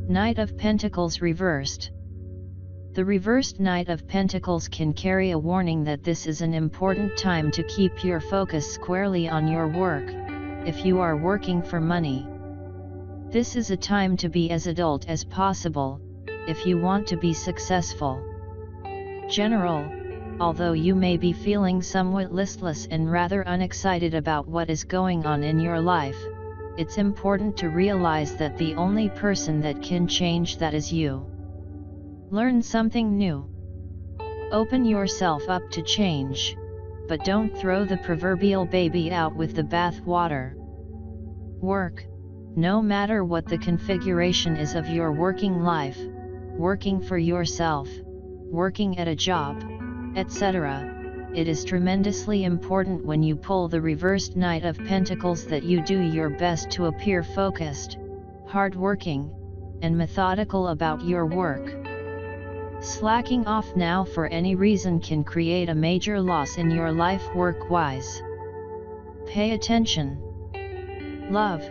Knight of Pentacles Reversed. The reversed Knight of Pentacles can carry a warning that this is an important time to keep your focus squarely on your work, if you are working for money. This is a time to be as adult as possible, if you want to be successful. General, although you may be feeling somewhat listless and rather unexcited about what is going on in your life, it's important to realize that the only person that can change that is you. Learn something new. Open yourself up to change, but don't throw the proverbial baby out with the bathwater. Work, no matter what the configuration is of your working life, working for yourself, working at a job, etc., it is tremendously important when you pull the reversed Knight of Pentacles that you do your best to appear focused, hardworking, and methodical about your work. Slacking off now for any reason can create a major loss in your life work-wise. Pay attention. Love,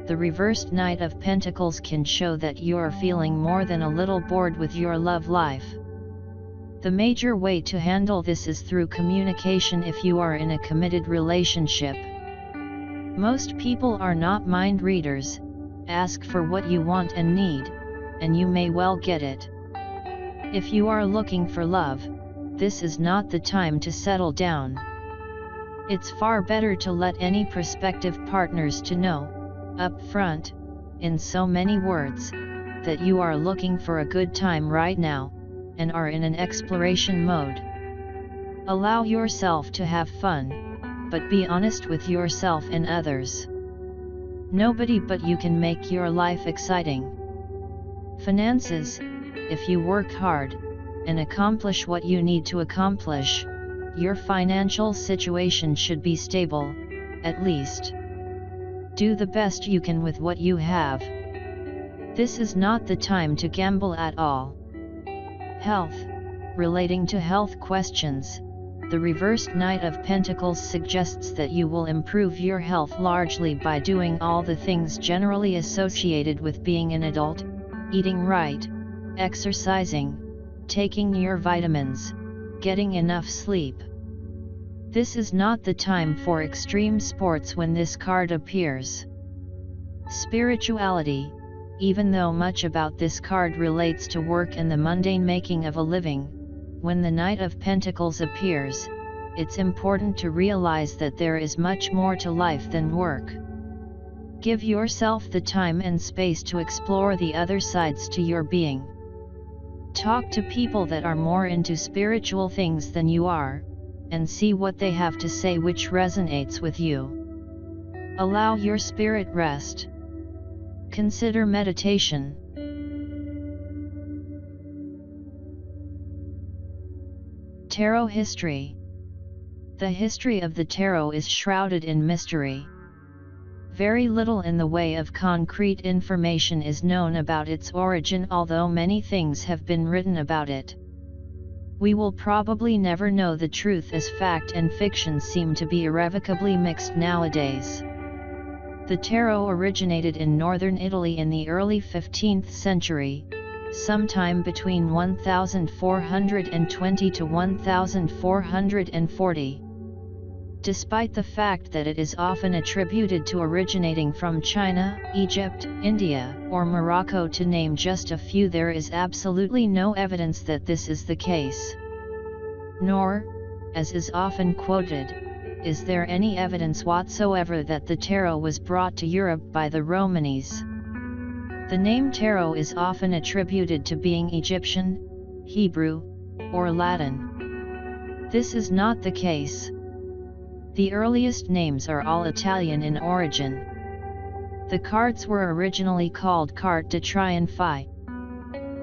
the reversed Knight of Pentacles can show that you're feeling more than a little bored with your love life. The major way to handle this is through communication if you are in a committed relationship. Most people are not mind readers. Ask for what you want and need, and you may well get it. If you are looking for love, this is not the time to settle down. It's far better to let any prospective partners to know, up front, in so many words, that you are looking for a good time right now, and are in an exploration mode. Allow yourself to have fun, but be honest with yourself and others. Nobody but you can make your life exciting. Finances, if you work hard, and accomplish what you need to accomplish, your financial situation should be stable, at least. Do the best you can with what you have. This is not the time to gamble at all. Health, relating to health questions, the reversed Knight of Pentacles suggests that you will improve your health largely by doing all the things generally associated with being an adult: eating right, exercising, taking your vitamins, getting enough sleep. This is not the time for extreme sports when this card appears. Spirituality, even though much about this card relates to work and the mundane making of a living, when the Knight of Pentacles appears, it's important to realize that there is much more to life than work. Give yourself the time and space to explore the other sides to your being. Talk to people that are more into spiritual things than you are, and see what they have to say which resonates with you. Allow your spirit rest. Consider meditation. Tarot history. The history of the tarot is shrouded in mystery. Very little in the way of concrete information is known about its origin, although many things have been written about it. We will probably never know the truth, as fact and fiction seem to be irrevocably mixed nowadays. The tarot originated in northern Italy in the early 15th century, sometime between 1420 to 1440. Despite the fact that it is often attributed to originating from China, Egypt, India, or Morocco, to name just a few, there is absolutely no evidence that this is the case. Nor, as is often quoted, is there any evidence whatsoever that the tarot was brought to Europe by the Romanis. The name tarot is often attributed to being Egyptian, Hebrew, or Latin. This is not the case. The earliest names are all Italian in origin. The cards were originally called carte de triomphe.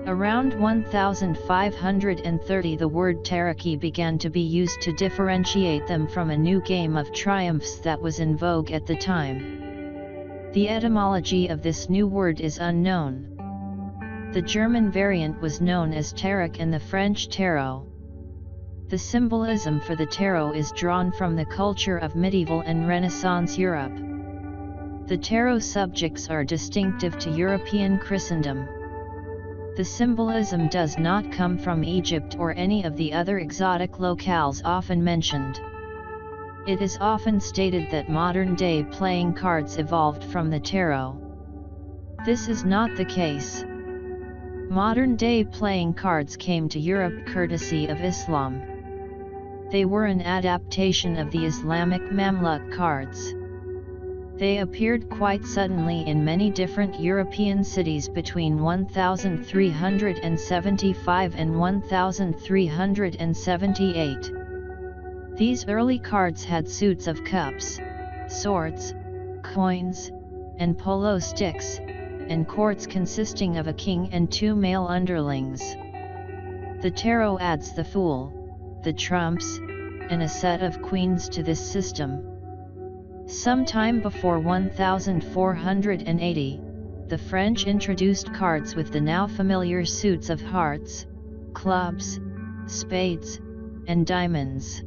Around 1530 the word tarocchi began to be used to differentiate them from a new game of triumphs that was in vogue at the time. The etymology of this new word is unknown. The German variant was known as tarot and the French tarot. The symbolism for the tarot is drawn from the culture of medieval and Renaissance Europe. The tarot subjects are distinctive to European Christendom. The symbolism does not come from Egypt or any of the other exotic locales often mentioned. It is often stated that modern-day playing cards evolved from the tarot. This is not the case. Modern-day playing cards came to Europe courtesy of Islam. They were an adaptation of the Islamic Mamluk cards. They appeared quite suddenly in many different European cities between 1375 and 1378. These early cards had suits of cups, swords, coins, and polo sticks, and courts consisting of a king and 2 male underlings. The tarot adds the Fool, the trumps, and a set of queens to this system. Sometime before 1480, the French introduced cards with the now familiar suits of hearts, clubs, spades, and diamonds.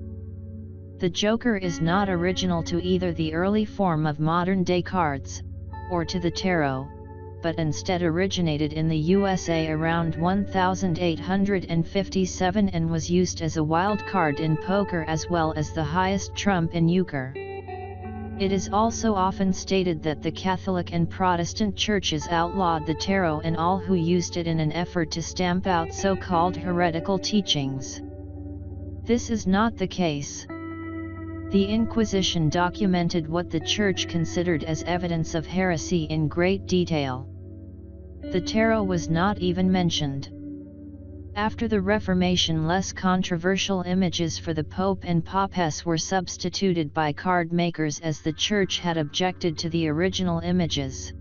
The Joker is not original to either the early form of modern-day cards, or to the tarot, but instead originated in the USA around 1857 and was used as a wild card in poker as well as the highest trump in euchre. It is also often stated that the Catholic and Protestant churches outlawed the tarot and all who used it in an effort to stamp out so-called heretical teachings. This is not the case. The Inquisition documented what the Church considered as evidence of heresy in great detail. The tarot was not even mentioned. After the Reformation, less controversial images for the Pope and Papess were substituted by card makers as the Church had objected to the original images.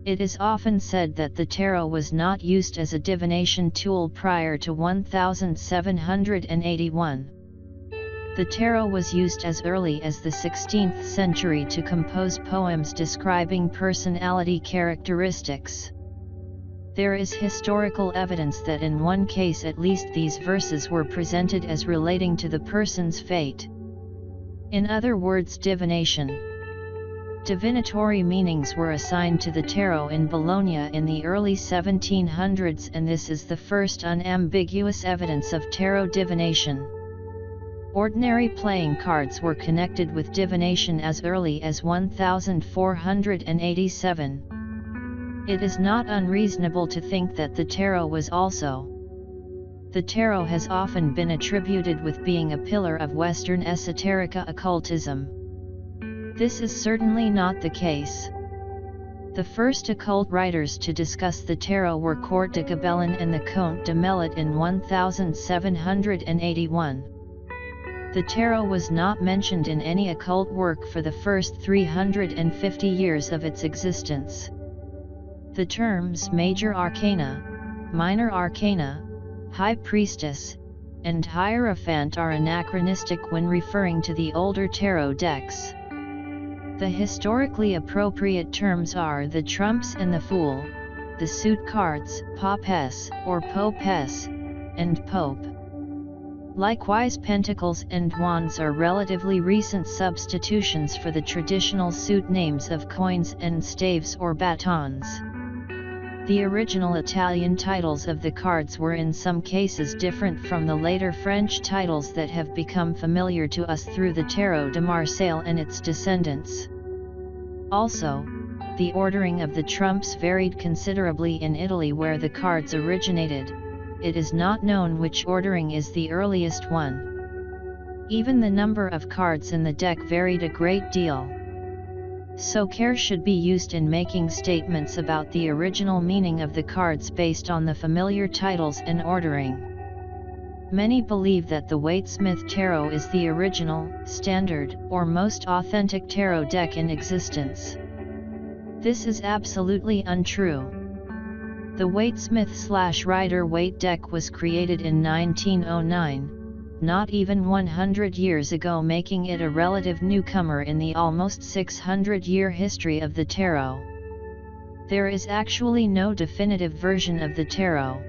It is often said that the tarot was not used as a divination tool prior to 1781. The tarot was used as early as the 16th century to compose poems describing personality characteristics. There is historical evidence that in one case at least these verses were presented as relating to the person's fate. In other words, divination. Divinatory meanings were assigned to the tarot in Bologna in the early 1700s, and this is the first unambiguous evidence of tarot divination. Ordinary playing cards were connected with divination as early as 1487. It is not unreasonable to think that the tarot was also. The tarot has often been attributed with being a pillar of Western esoterica occultism. This is certainly not the case. The first occult writers to discuss the tarot were Court de Gabellin and the Comte de Melot in 1781. The tarot was not mentioned in any occult work for the first 350 years of its existence. The terms Major Arcana, Minor Arcana, High Priestess, and Hierophant are anachronistic when referring to the older tarot decks. The historically appropriate terms are the Trumps and the Fool, the suit cards, Papess or Popess, and Pope. Likewise, Pentacles and Wands are relatively recent substitutions for the traditional suit names of coins and staves or batons. The original Italian titles of the cards were in some cases different from the later French titles that have become familiar to us through the Tarot de Marseille and its descendants. Also, the ordering of the trumps varied considerably in Italy where the cards originated. It is not known which ordering is the earliest one. Even the number of cards in the deck varied a great deal. So care should be used in making statements about the original meaning of the cards based on the familiar titles and ordering. Many believe that the Waite-Smith Tarot is the original, standard, or most authentic tarot deck in existence. This is absolutely untrue. The Waite-Smith/Rider-Waite deck was created in 1909. Not even 100 years ago, making it a relative newcomer in the almost 600-year history of the tarot. There is actually no definitive version of the tarot.